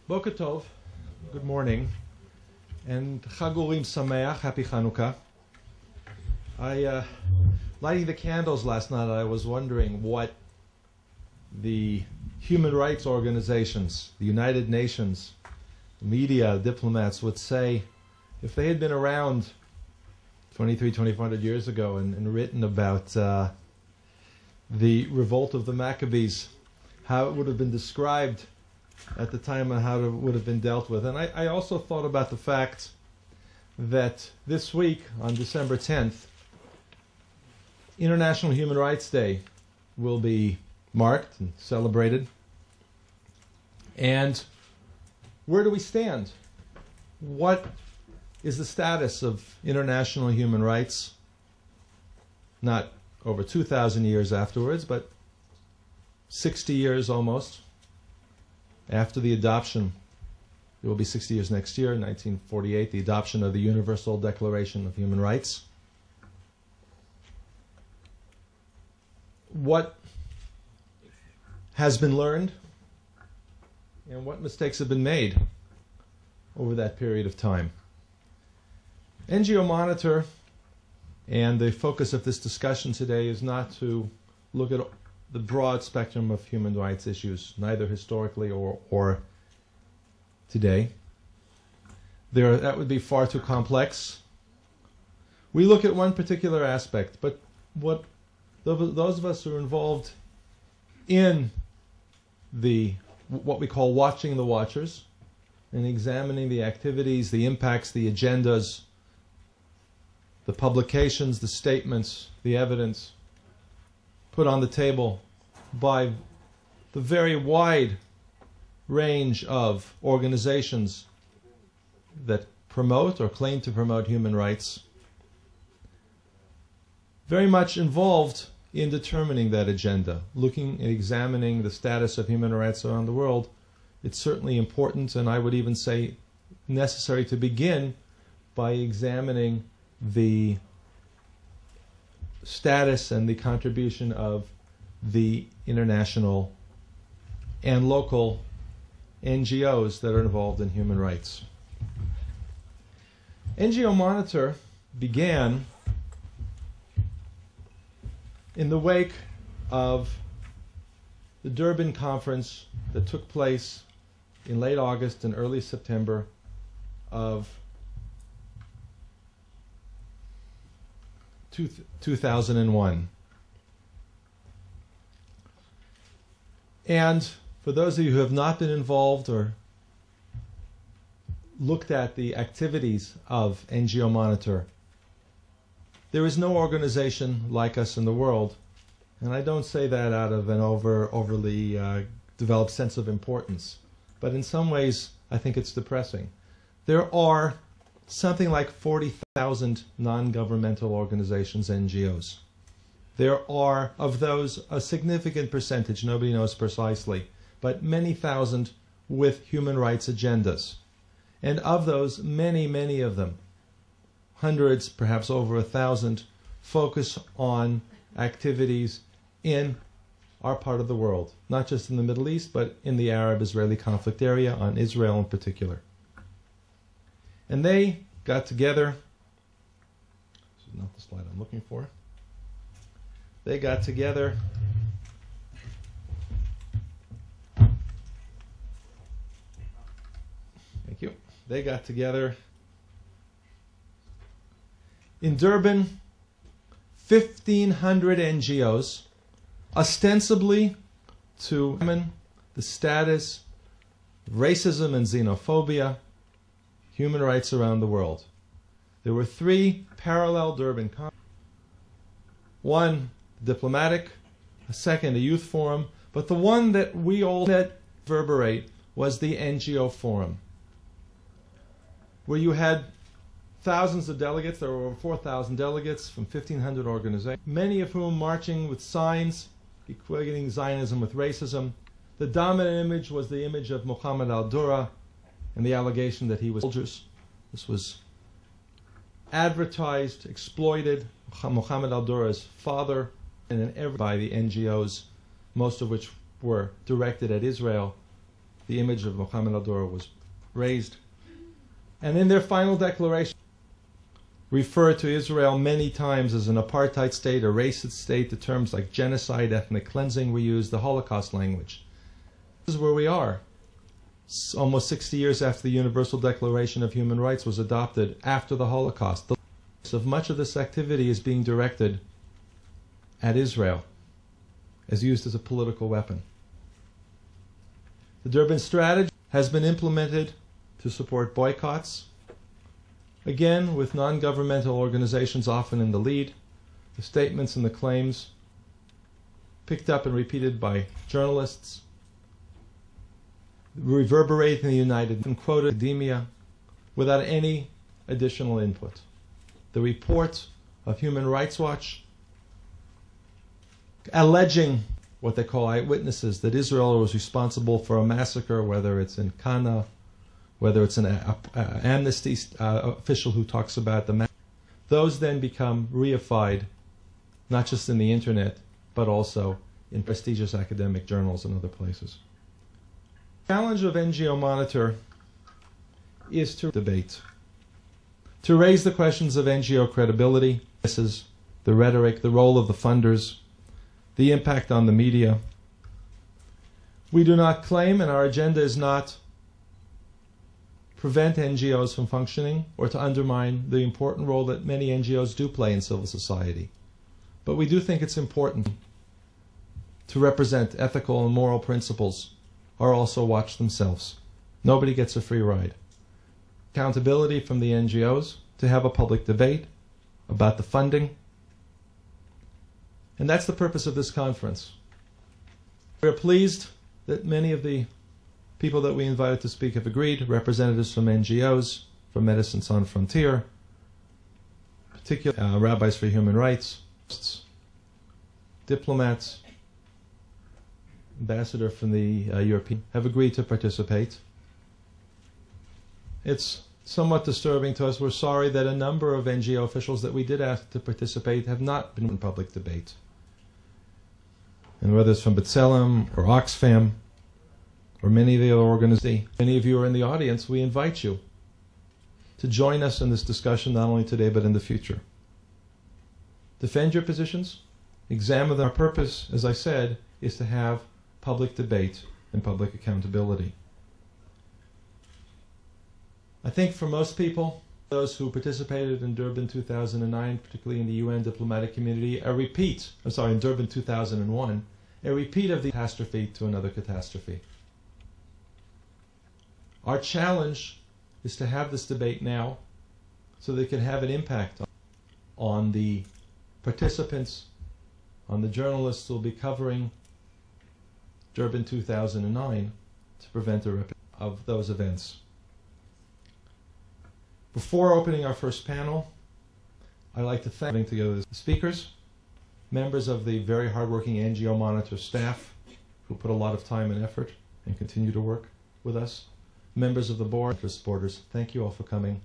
Boker Tov, good morning, and Chag Urim Sameach, happy Chanukah. Lighting the candles last night, I was wondering what the human rights organizations, the United Nations, the media, diplomats would say if they had been around 2,400 years ago and written about the revolt of the Maccabees, how it would have been described at the time and how it would have been dealt with. And I also thought about the fact that this week, on December 10th, International Human Rights Day will be marked and celebrated. And where do we stand? What is the status of international human rights? Not over 2,000 years afterwards, but 60 years almost after the adoption. It will be 60 years next year, 1948, the adoption of the Universal Declaration of Human Rights. What has been learned and what mistakes have been made over that period of time? NGO Monitor, and the focus of this discussion today is not to look at the broad spectrum of human rights issues, neither historically or today. That would be far too complex. We look at one particular aspect, but what those of us who are involved in what we call watching the watchers and examining the activities, the impacts, the agendas, the publications, the statements, the evidence put on the table by the very wide range of organizations that promote or claim to promote human rights, very much involved in determining that agenda, looking and examining the status of human rights around the world. It's certainly important, and I would even say necessary, to begin by examining the status and the contribution of the international and local NGOs that are involved in human rights. NGO Monitor began in the wake of the Durban conference that took place in late August and early September of 2001. And for those of you who have not been involved or looked at the activities of NGO Monitor, there is no organization like us in the world, and I don't say that out of an overly developed sense of importance, but in some ways I think it's depressing. There are something like 40,000 non-governmental organizations, NGOs. There are, of those, a significant percentage, nobody knows precisely, but many thousand with human rights agendas. And of those, many of them, hundreds, perhaps over 1,000, focus on activities in our part of the world, not just in the Middle East, but in the Arab-Israeli conflict area, on Israel in particular. And they got together. This is not the slide I'm looking for. They got together thank you. They got together in Durban, 1,500 NGOs, ostensibly to examine the status of racism and xenophobia, human rights around the world. There were 3 parallel Durban conferences. One, diplomatic, a second, a youth forum, but the one that we all let reverberate was the NGO Forum, where you had thousands of delegates. There were over 4,000 delegates from 1,500 organizations, many of whom marching with signs equating Zionism with racism. The dominant image was the image of Muhammad al-Dura and the allegation that he was soldiers. This was advertised, exploited. Muhammad al-Dura's father, and by the NGOs, most of which were directed at Israel, the image of Mohammed al-Dura was raised. And in their final declaration, refer to Israel many times as an apartheid state, a racist state. The terms like genocide, ethnic cleansing were used, the Holocaust language. This is where we are. Almost 60 years after the Universal Declaration of Human Rights was adopted after the Holocaust. The of much of this activity is being directed at Israel, as used as a political weapon. The Durban strategy has been implemented to support boycotts, again with non-governmental organizations often in the lead. The statements and the claims picked up and repeated by journalists, reverberate in the United and quoted academia without any additional input. The report of Human Rights Watch alleging what they call eyewitnesses that Israel was responsible for a massacre, whether it's in Kana, whether it's an amnesty official who talks about the massacre. Those then become reified, not just in the internet, but also in prestigious academic journals and other places. The challenge of NGO Monitor is to debate, to raise the questions of NGO credibility, the rhetoric, the role of the funders, the impact on the media. We do not claim, and our agenda is not prevent NGOs from functioning or to undermine the important role that many NGOs do play in civil society. But we do think it's important to represent ethical and moral principles or also watch themselves. Nobody gets a free ride. Accountability from the NGOs to have a public debate about the funding. And that's the purpose of this conference. We're pleased that many of the people that we invited to speak have agreed, representatives from NGOs, from Medicine Sans Frontières, particularly Rabbis for Human Rights, diplomats, ambassador from the European, have agreed to participate. It's somewhat disturbing to us. We're sorry that a number of NGO officials that we did ask to participate have not been in public debate. And whether it's from B'Tselem or Oxfam or many of the other organizations, many of you are in the audience, we invite you to join us in this discussion not only today but in the future. Defend your positions, examine them. Our purpose, as I said, is to have public debate and public accountability. I think for most people, those who participated in Durban 2009, particularly in the UN diplomatic community, in Durban 2001, a repeat of the catastrophe to another catastrophe. Our challenge is to have this debate now so that it can have an impact on the participants, on the journalists who will be covering Durban 2009 to prevent a repeat of those events. Before opening our first panel, I'd like to thank together the speakers, members of the very hardworking NGO Monitor staff who put a lot of time and effort and continue to work with us, members of the board, supporters. Thank you all for coming.